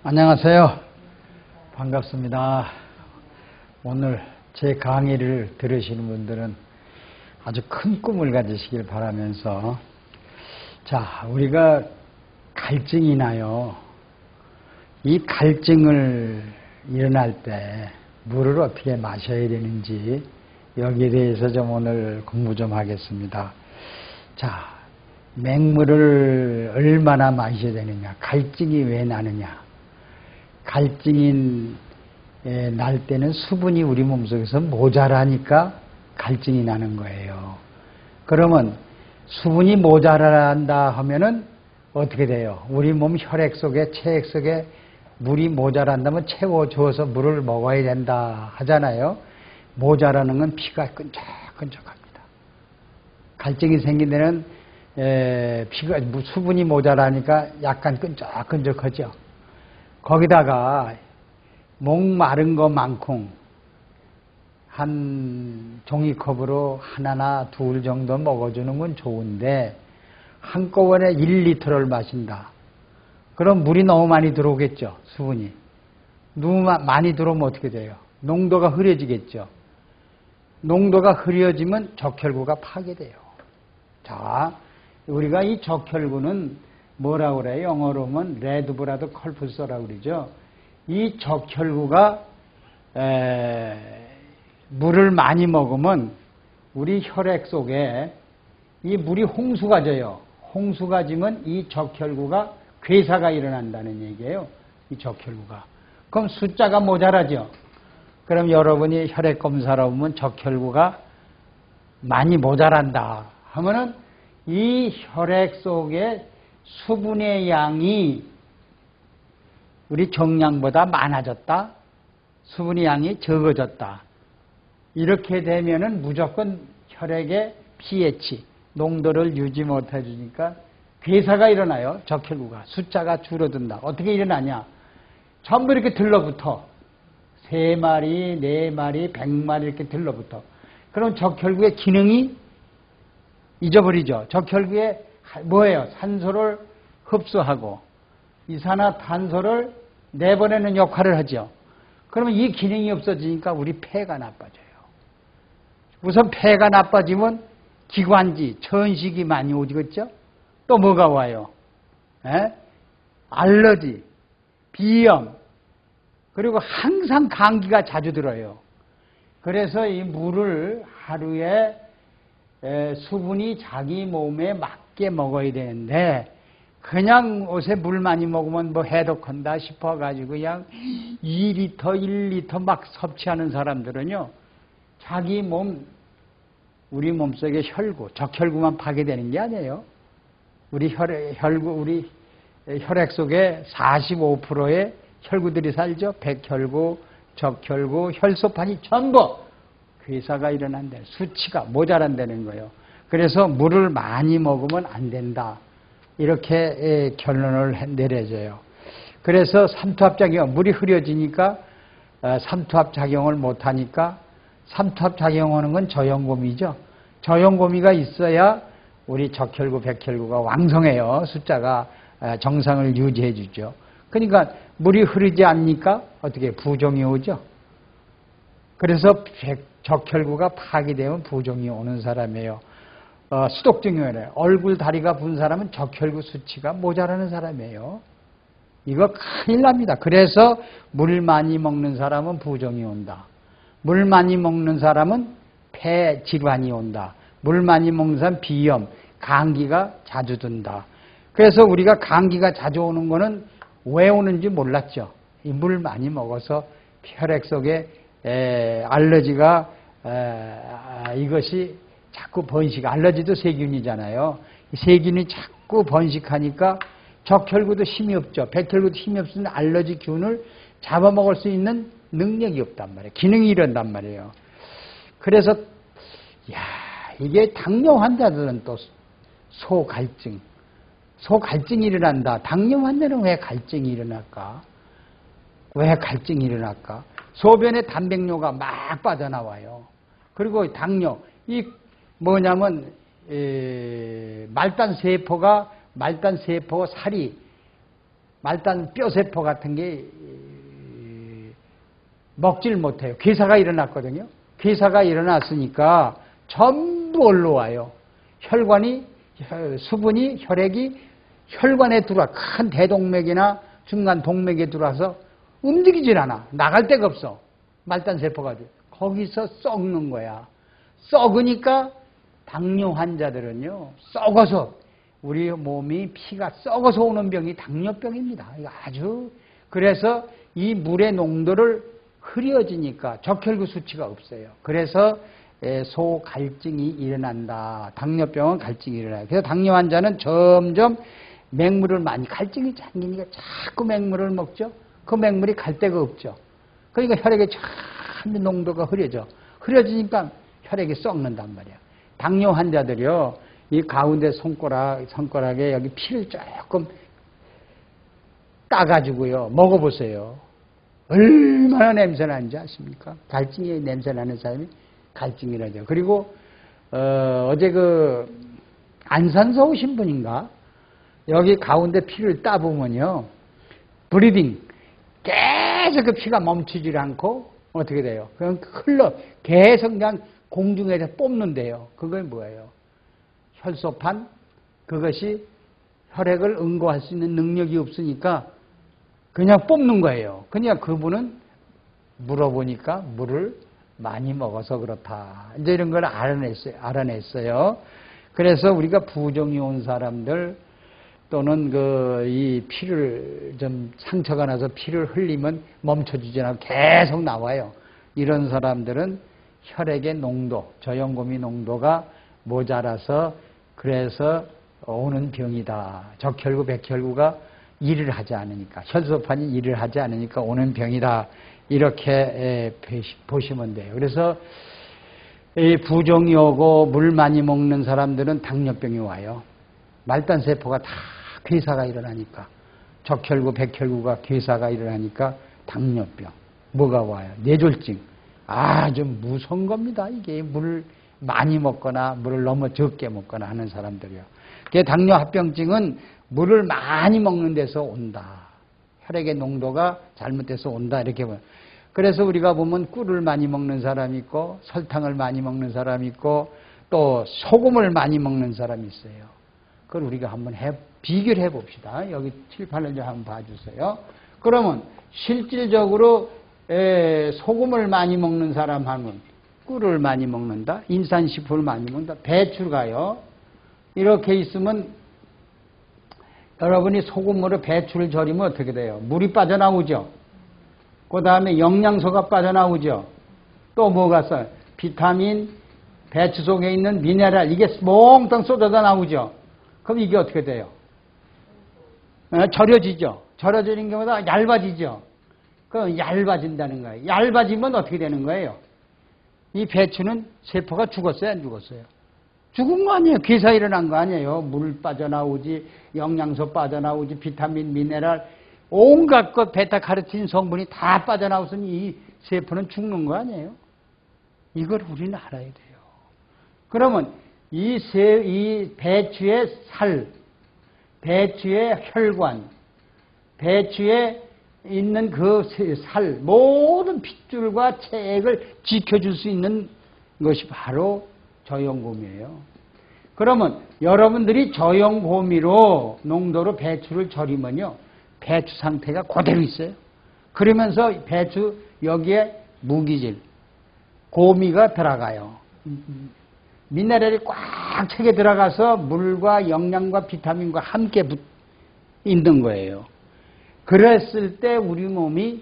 안녕하세요. 반갑습니다. 오늘 제 강의를 들으시는 분들은 아주 큰 꿈을 가지시길 바라면서, 자, 우리가 갈증이 나요. 이 갈증을 일어날 때 물을 어떻게 마셔야 되는지 여기에 대해서 좀 오늘 공부 좀 하겠습니다. 자, 맹물을 얼마나 마셔야 되느냐, 갈증이 왜 나느냐. 갈증이 날 때는 수분이 우리 몸속에서 모자라니까 갈증이 나는 거예요. 그러면 수분이 모자란다 하면은 어떻게 돼요? 우리 몸 혈액 속에, 체액 속에 물이 모자란다면 채워줘서 물을 먹어야 된다 하잖아요. 모자라는 건 피가 끈적끈적합니다. 갈증이 생긴 데는 피가, 수분이 모자라니까 약간 끈적끈적하죠. 거기다가 목마른 것만큼 한 종이컵으로 하나나 둘 정도 먹어주는 건 좋은데, 한꺼번에 1리터를 마신다. 그럼 물이 너무 많이 들어오겠죠, 수분이. 너무 많이 들어오면 어떻게 돼요? 농도가 흐려지겠죠. 농도가 흐려지면 적혈구가 파괴돼요. 자, 우리가 이 적혈구는 뭐라고 그래요? 영어로 하면 레드브라드 컬프스라고 그러죠. 이 적혈구가 물을 많이 먹으면 우리 혈액 속에 이 물이 홍수가 져요. 홍수가 지면 이 적혈구가 괴사가 일어난다는 얘기예요. 이 적혈구가. 그럼 숫자가 모자라죠. 그럼 여러분이 혈액 검사를 하면 적혈구가 많이 모자란다 하면은 이 혈액 속에 수분의 양이 우리 정량보다 많아졌다, 수분의 양이 적어졌다. 이렇게 되면은 무조건 혈액의 pH, 농도를 유지 못해 주니까 괴사가 일어나요. 적혈구가. 숫자가 줄어든다. 어떻게 일어나냐? 전부 이렇게 들러붙어. 3마리, 4마리, 100마리 이렇게 들러붙어. 그럼 적혈구의 기능이 잊어버리죠. 적혈구에 뭐예요? 산소를 흡수하고 이산화탄소를 내보내는 역할을 하죠. 그러면 이 기능이 없어지니까 우리 폐가 나빠져요. 우선 폐가 나빠지면 기관지, 천식이 많이 오지겠죠? 또 뭐가 와요? 알러지, 비염, 그리고 항상 감기가 자주 들어요. 그래서 이 물을 하루에 수분이 자기 몸에 맞게 먹어야 되는데, 그냥 옷에 물 많이 먹으면 뭐 해독한다 싶어가지고 그냥 2리터, 1리터 막 섭취하는 사람들은요, 자기 몸, 우리 몸속에 혈구, 적혈구만 파괴되는 게 아니에요. 우리 우리 혈액 속에 45%의 혈구들이 살죠. 백혈구, 적혈구, 혈소판이 전부 괴사가 일어난다. 수치가 모자란다는 거예요. 그래서 물을 많이 먹으면 안 된다. 이렇게 결론을 내려져요. 그래서 삼투압작용, 물이 흐려지니까 삼투압작용을 못하니까, 삼투압작용하는 건 저염고미죠. 저염고미가 있어야 우리 적혈구, 백혈구가 왕성해요. 숫자가 정상을 유지해 주죠. 그러니까 물이 흐르지 않으니까 어떻게 부종이 오죠. 그래서 적혈구가 파괴되면 부종이 오는 사람이에요. 수독증이 오래요. 얼굴, 다리가 분 사람은 적혈구 수치가 모자라는 사람이에요. 이거 큰일 납니다. 그래서 물 많이 먹는 사람은 부종이 온다. 물 많이 먹는 사람은 폐 질환이 온다. 물 많이 먹는 사람은 비염, 감기가 자주 든다. 그래서 우리가 감기가 자주 오는 거는 왜 오는지 몰랐죠. 이 물 많이 먹어서 혈액 속에 알러지가 이것이 자꾸 번식, 알러지도 세균이잖아요. 세균이 자꾸 번식하니까 적혈구도 힘이 없죠. 백혈구도 힘이 없으면 알러지 균을 잡아먹을 수 있는 능력이 없단 말이에요. 기능이 이런단 말이에요. 그래서 이게 당뇨 환자들은 또 소갈증이 일어난다. 당뇨 환자는 왜 갈증이 일어날까? 왜 갈증이 일어날까? 소변에 단백뇨가 막 빠져나와요. 그리고 당뇨, 이 뭐냐면 말단 세포 살이 말단 뼈세포 같은 게 먹질 못해요. 괴사가 일어났거든요. 괴사가 일어났으니까 전부 올라와요. 혈관이, 수분이, 혈액이 혈관에 들어와, 큰 대동맥이나 중간 동맥에 들어와서 움직이질 않아. 나갈 데가 없어. 말단세포가. 거기서 썩는 거야. 썩으니까 당뇨 환자들은요, 썩어서, 우리 몸이 피가 썩어서 오는 병이 당뇨병입니다. 아주. 그래서 이 물의 농도를 흐려지니까 적혈구 수치가 없어요. 그래서 소 갈증이 일어난다. 당뇨병은 갈증이 일어나요. 그래서 당뇨 환자는 점점 맹물을 많이, 갈증이 생기니까 자꾸 맹물을 먹죠. 그 맹물이 갈 데가 없죠. 그러니까 혈액의 참 농도가 흐려져. 흐려지니까 혈액이 썩는단 말이야. 당뇨 환자들이요, 이 가운데 손가락에 여기 피를 조금 따가지고요, 먹어보세요. 얼마나 냄새 나는지 아십니까? 갈증이 냄새 나는 사람이 갈증이라죠. 그리고, 어제 안산서 오신 분인가? 여기 가운데 피를 따보면요, 브리딩. 계속 그 피가 멈추질 않고, 어떻게 돼요? 그냥 계속 그냥 공중에서 뽑는데요. 그게 뭐예요? 혈소판, 그것이 혈액을 응고할 수 있는 능력이 없으니까 그냥 뽑는 거예요. 그냥 그분은 물어보니까 물을 많이 먹어서 그렇다. 이제 이런 걸 알아냈어요. 그래서 우리가 부종이 온 사람들 또는 이 피를 좀 상처가 나서 피를 흘리면 멈춰주지 않고 계속 나와요. 이런 사람들은 혈액의 농도, 저염고미 농도가 모자라서 그래서 오는 병이다. 적혈구, 백혈구가 일을 하지 않으니까, 혈소판이 일을 하지 않으니까 오는 병이다. 이렇게 보시면 돼요. 그래서 부종이 오고 물 많이 먹는 사람들은 당뇨병이 와요. 말단세포가 다 괴사가 일어나니까, 적혈구, 백혈구가 괴사가 일어나니까 당뇨병. 뭐가 와요? 뇌졸중. 아주 무서운 겁니다. 이게 물을 많이 먹거나 물을 너무 적게 먹거나 하는 사람들이요. 당뇨합병증은 물을 많이 먹는 데서 온다. 혈액의 농도가 잘못돼서 온다. 이렇게 보면. 그래서 우리가 보면 꿀을 많이 먹는 사람이 있고, 설탕을 많이 먹는 사람이 있고, 또 소금을 많이 먹는 사람이 있어요. 그걸 우리가 한번 비교를 해봅시다. 여기 7, 8년 전 한번 봐주세요. 그러면 실질적으로 소금을 많이 먹는 사람 하면 꿀을 많이 먹는다, 인산식품을 많이 먹는다, 배추가요. 이렇게 있으면 여러분이 소금으로 배추를 절이면 어떻게 돼요? 물이 빠져나오죠. 그 다음에 영양소가 빠져나오죠. 또 뭐가 써요? 비타민, 배추 속에 있는 미네랄, 이게 몽땅 쏟아져 나오죠. 그럼 이게 어떻게 돼요? 절여지죠. 절여지는 경우가 얇아지죠. 그럼 얇아진다는 거예요. 얇아지면 어떻게 되는 거예요? 이 배추는 세포가 죽었어요, 안 죽었어요? 죽은 거 아니에요. 괴사 일어난 거 아니에요. 물 빠져나오지, 영양소 빠져나오지, 비타민, 미네랄, 온갖 것, 베타카로틴 성분이 다 빠져나오서니 이 세포는 죽는 거 아니에요? 이걸 우리는 알아야 돼요. 그러면 이 배추의 살, 배추의 혈관, 배추에 있는 그 살, 모든 핏줄과 체액을 지켜줄 수 있는 것이 바로 저염고미예요. 그러면 여러분들이 저염고미로 농도로 배추를 절이면요, 배추 상태가 그대로 있어요. 그러면서 배추 여기에 무기질, 고미가 들어가요. 미네랄이 꽉 차게 들어가서 물과 영양과 비타민과 함께 있는 거예요. 그랬을 때 우리 몸이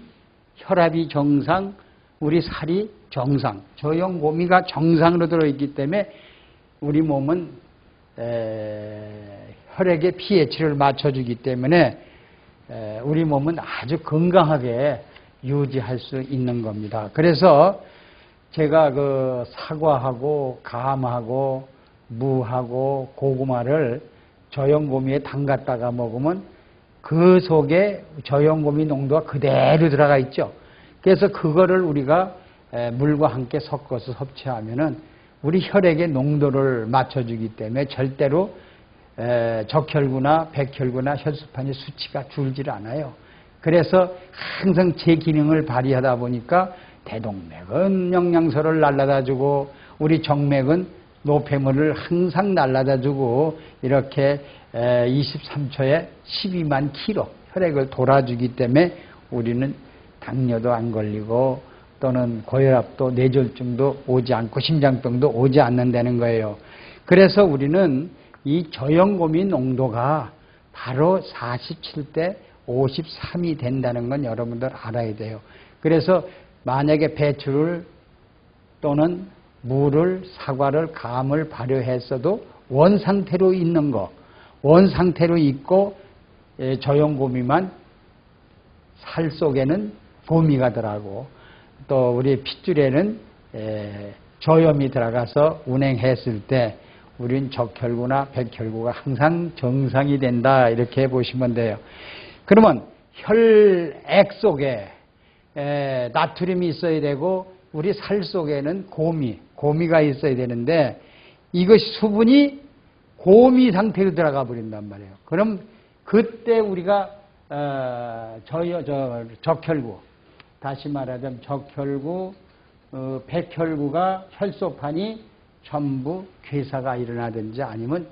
혈압이 정상, 우리 살이 정상, 저염고미가 정상으로 들어있기 때문에 우리 몸은 혈액의 pH를 맞춰주기 때문에 우리 몸은 아주 건강하게 유지할 수 있는 겁니다. 그래서 제가 사과하고 감하고 무하고 고구마를 저염고미에 담갔다가 먹으면 그 속에 저염고미 농도가 그대로 들어가 있죠. 그래서 그거를 우리가 물과 함께 섞어서 섭취하면은 우리 혈액의 농도를 맞춰주기 때문에 절대로 적혈구나 백혈구나 혈소판의 수치가 줄질 않아요. 그래서 항상 제 기능을 발휘하다 보니까 대동맥은 영양소를 날라다주고 우리 정맥은 노폐물을 항상 날라다주고 이렇게 23초에 12만 킬로 혈액을 돌아주기 때문에 우리는 당뇨도 안 걸리고 또는 고혈압도 뇌졸중도 오지 않고 심장병도 오지 않는다는 거예요. 그래서 우리는 이 저염고미 농도가 바로 47대 53이 된다는 건 여러분들 알아야 돼요. 그래서 만약에 배추를 또는 물을, 사과를, 감을 발효했어도 원상태로 있는 거, 원상태로 있고 저염고미만 살 속에는 고미가 들어가고 또 우리 핏줄에는 저염이 들어가서 운행했을 때 우린 적혈구나 백혈구가 항상 정상이 된다 이렇게 보시면 돼요. 그러면 혈액 속에 나트륨이 있어야 되고 우리 살 속에는 고미가 있어야 되는데 이것이 수분이 고미 상태로 들어가 버린단 말이에요. 그럼 그때 우리가 적혈구, 다시 말하자면 적혈구, 백혈구가 혈소판이 전부 괴사가 일어나든지 아니면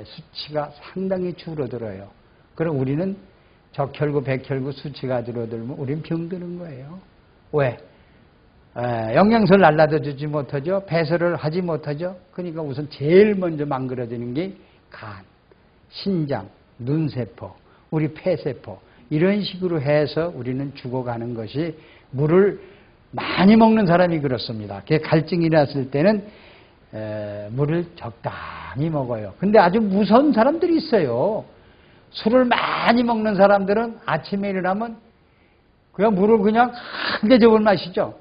수치가 상당히 줄어들어요. 그럼 우리는 적혈구, 백혈구 수치가 줄어들면 우리는 병드는 거예요. 왜? 영양소를 날라다 주지 못하죠. 배설을 하지 못하죠. 그러니까 우선 제일 먼저 망가져지는 게 간, 신장, 눈세포, 우리 폐세포 이런 식으로 해서 우리는 죽어가는 것이 물을 많이 먹는 사람이 그렇습니다. 갈증이 났을 때는 물을 적당히 먹어요. 근데 아주 무서운 사람들이 있어요. 술을 많이 먹는 사람들은 아침에 일어나면 그냥 물을 그냥 한 대접을 마시죠.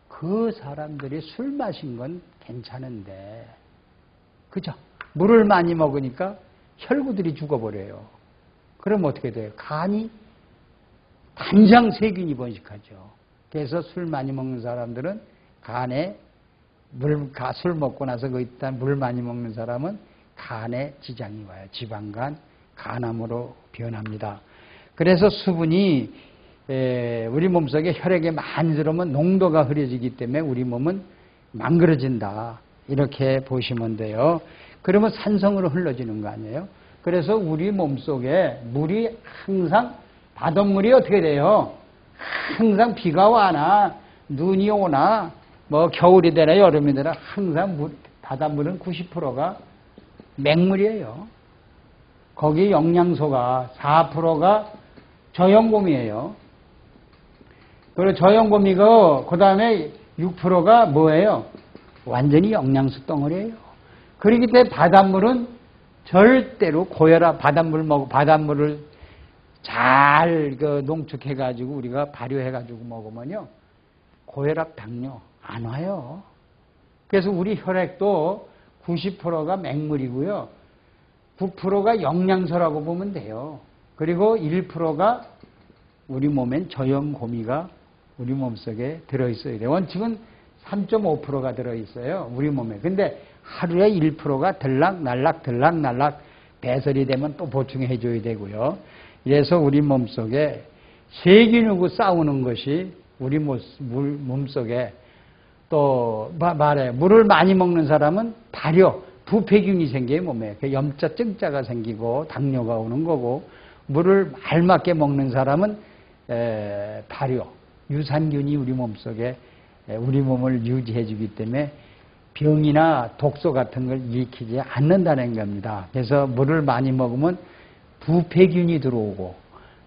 그 사람들이 술 마신 건 괜찮은데, 그죠? 물을 많이 먹으니까 혈구들이 죽어버려요. 그럼 어떻게 돼요? 간이 단장 세균이 번식하죠. 그래서 술 많이 먹는 사람들은 간에 술 먹고 나서 그 일단 물 많이 먹는 사람은 간에 지장이 와요. 지방간, 간암으로 변합니다. 그래서 수분이 우리 몸속에 혈액에 많이 들어오면 농도가 흐려지기 때문에 우리 몸은 망그러진다. 이렇게 보시면 돼요. 그러면 산성으로 흘러지는 거 아니에요? 그래서 우리 몸속에 물이 항상 바닷물이 어떻게 돼요? 항상 비가 와나 눈이 오나 뭐 겨울이 되나 여름이 되나 항상 바닷물은 90%가 맹물이에요. 거기 영양소가 4%가 저염고미예요. 그리고 저염고미가 그 다음에 6%가 뭐예요? 완전히 영양소 덩어리예요. 그렇기 때문에 바닷물은 절대로 고혈압 바닷물을 잘 농축해가지고 우리가 발효해가지고 먹으면요 고혈압, 당뇨 안 와요. 그래서 우리 혈액도 90%가 맹물이고요, 9%가 영양소라고 보면 돼요. 그리고 1%가 우리 몸엔 저염고미가 우리 몸속에 들어있어야 돼요. 원칙은 3.5%가 들어있어요, 우리 몸에. 근데 하루에 1%가 들락날락 배설이 되면 또 보충해 줘야 되고요. 그래서 우리 몸속에 세균하고 싸우는 것이 우리 몸속에 또 물을 많이 먹는 사람은 부패균이 생겨요, 몸에. 염자, 증자가 생기고 당뇨가 오는 거고, 물을 알맞게 먹는 사람은 유산균이 우리 몸속에 우리 몸을 유지해 주기 때문에 병이나 독소 같은 걸 일으키지 않는다는 겁니다. 그래서 물을 많이 먹으면 부패균이 들어오고,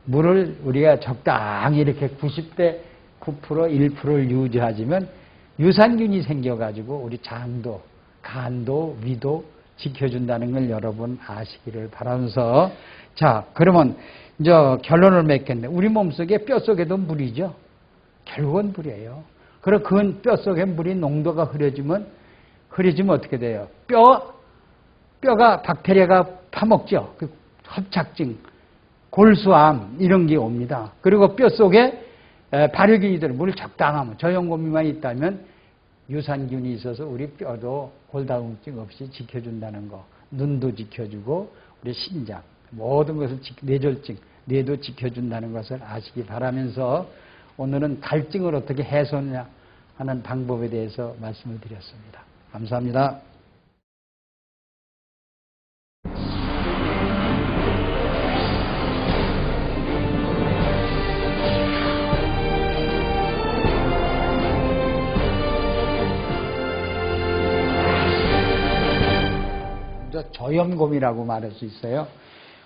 물을 우리가 적당히 이렇게 90대 9%, 1%를 유지하지만 유산균이 생겨가지고 우리 장도, 간도, 위도 지켜준다는 걸 여러분 아시기를 바라면서, 자, 그러면 이제 결론을 맺겠네. 우리 몸속에 뼈속에도 물이죠. 결국은 물이에요. 그리고 그 뼈속에 물이 농도가 흐려지면 어떻게 돼요? 뼈가 박테리아가 파먹죠. 그 협착증, 골수암 이런 게 옵니다. 그리고 뼈속에 발효균이들 물을 적당하면, 저염고미만 있다면 유산균이 있어서 우리 뼈도 골다공증 없이 지켜준다는 거. 눈도 지켜주고 우리 신장, 모든 것을 뇌졸중, 뇌도 지켜준다는 것을 아시기 바라면서 오늘은 갈증을 어떻게 해소하느냐 하는 방법에 대해서 말씀을 드렸습니다. 감사합니다. 저염곰이라고 말할 수 있어요.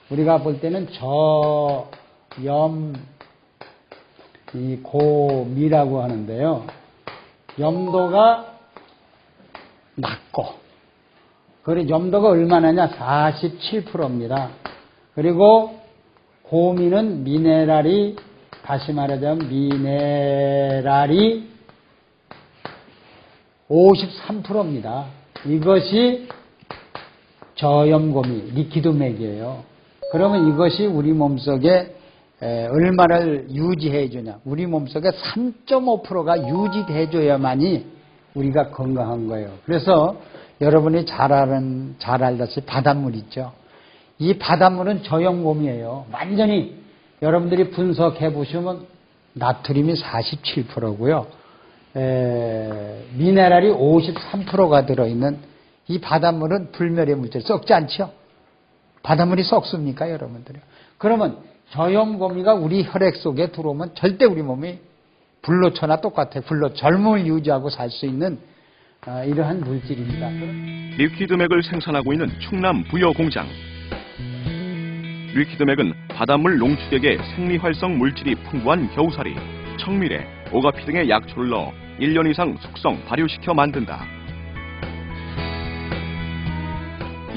우리가 볼 때는 곰이라고 하는데요. 염도가 낮고, 그리고 염도가 얼마나냐? 47%입니다. 그리고 고미는 미네랄이, 다시 말하자면 미네랄이 53%입니다. 이것이 저염곰이, 리퀴드맥이에요. 그러면 이것이 우리 몸속에 얼마를 유지해 주냐. 우리 몸속에 3.5%가 유지해 줘야만이 우리가 건강한 거예요. 그래서 여러분이 잘 알다시피 바닷물 있죠. 이 바닷물은 저염곰이에요. 완전히 여러분들이 분석해 보시면 나트륨이 47%고요. 미네랄이 53%가 들어있는 이 바닷물은 불멸의 물질, 썩지 않죠? 바닷물이 썩습니까, 여러분들이? 그러면 저염고미가 우리 혈액 속에 들어오면 절대 우리 몸이 불로초나 똑같아요. 젊음을 유지하고 살 수 있는 이러한 물질입니다. 리퀴드맥을 생산하고 있는 충남 부여공장. 리퀴드맥은 바닷물 농축액에 생리활성 물질이 풍부한 겨우살이, 청미래, 오가피 등의 약초를 넣어 1년 이상 숙성, 발효시켜 만든다.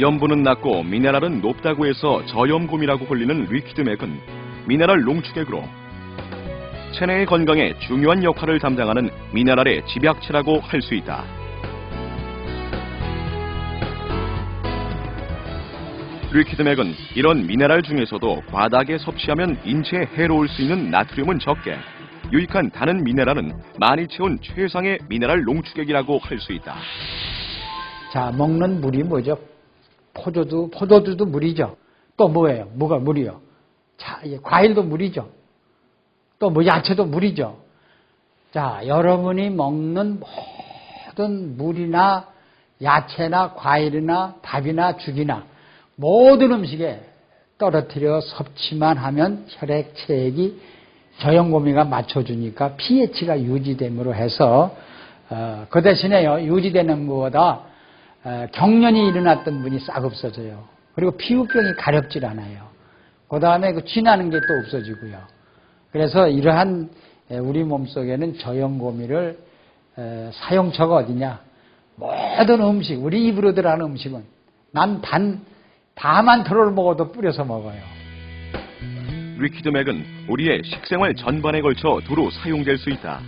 염분은 낮고 미네랄은 높다고 해서 저염곰이라고 불리는 리퀴드맥은 미네랄 농축액으로 체내의 건강에 중요한 역할을 담당하는 미네랄의 집약체라고 할 수 있다. 리퀴드맥은 이런 미네랄 중에서도 과다하게 섭취하면 인체에 해로울 수 있는 나트륨은 적게, 유익한 다른 미네랄은 많이 채운 최상의 미네랄 농축액이라고 할 수 있다. 자, 먹는 물이 뭐죠? 포도주도 물이죠. 또 뭐예요? 뭐가 물이요? 자, 과일도 물이죠. 또 뭐 야채도 물이죠. 자, 여러분이 먹는 모든 물이나 야채나 과일이나 밥이나 죽이나 모든 음식에 떨어뜨려 섭취만 하면 혈액 체액이 저염고미가 맞춰주니까 pH가 유지됨으로 해서 그 대신에요, 유지되는 것보다 경련이 일어났던 분이 싹 없어져요. 그리고 피부병이 가렵질 않아요. 그 다음에 쥐나는 게 또 없어지고요. 그래서 이러한 우리 몸속에는 저염고미를 사용처가 어디냐? 모든 음식, 우리 입으로 들어가는 음식은 난 다만 털을 먹어도 뿌려서 먹어요. 리퀴드맥은 우리의 식생활 전반에 걸쳐 두루 사용될 수 있다.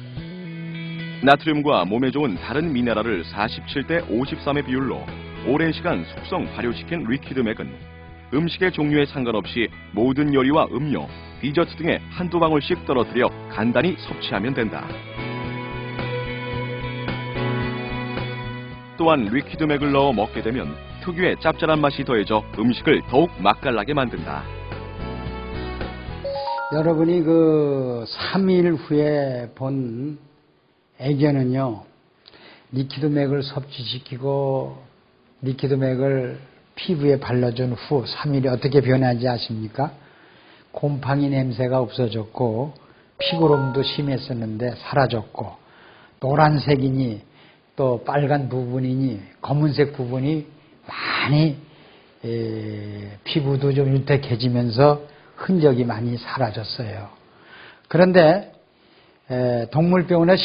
나트륨과 몸에 좋은 다른 미네랄을 47대 53의 비율로 오랜 시간 숙성 발효시킨 리퀴드맥은 음식의 종류에 상관없이 모든 요리와 음료, 디저트 등에 한두 방울씩 떨어뜨려 간단히 섭취하면 된다. 또한 리퀴드맥을 넣어 먹게 되면 특유의 짭짤한 맛이 더해져 음식을 더욱 맛깔나게 만든다. 여러분이 3일 후에 본 애견은요, 리퀴드맥을 섭취시키고 리퀴드맥을 피부에 발라준 후 3일이 어떻게 변하는지 아십니까? 곰팡이 냄새가 없어졌고 피고름도 심했었는데 사라졌고, 노란색이니 또 빨간 부분이니 검은색 부분이 많이 피부도 좀 윤택해지면서 흔적이 많이 사라졌어요. 그런데 동물병원에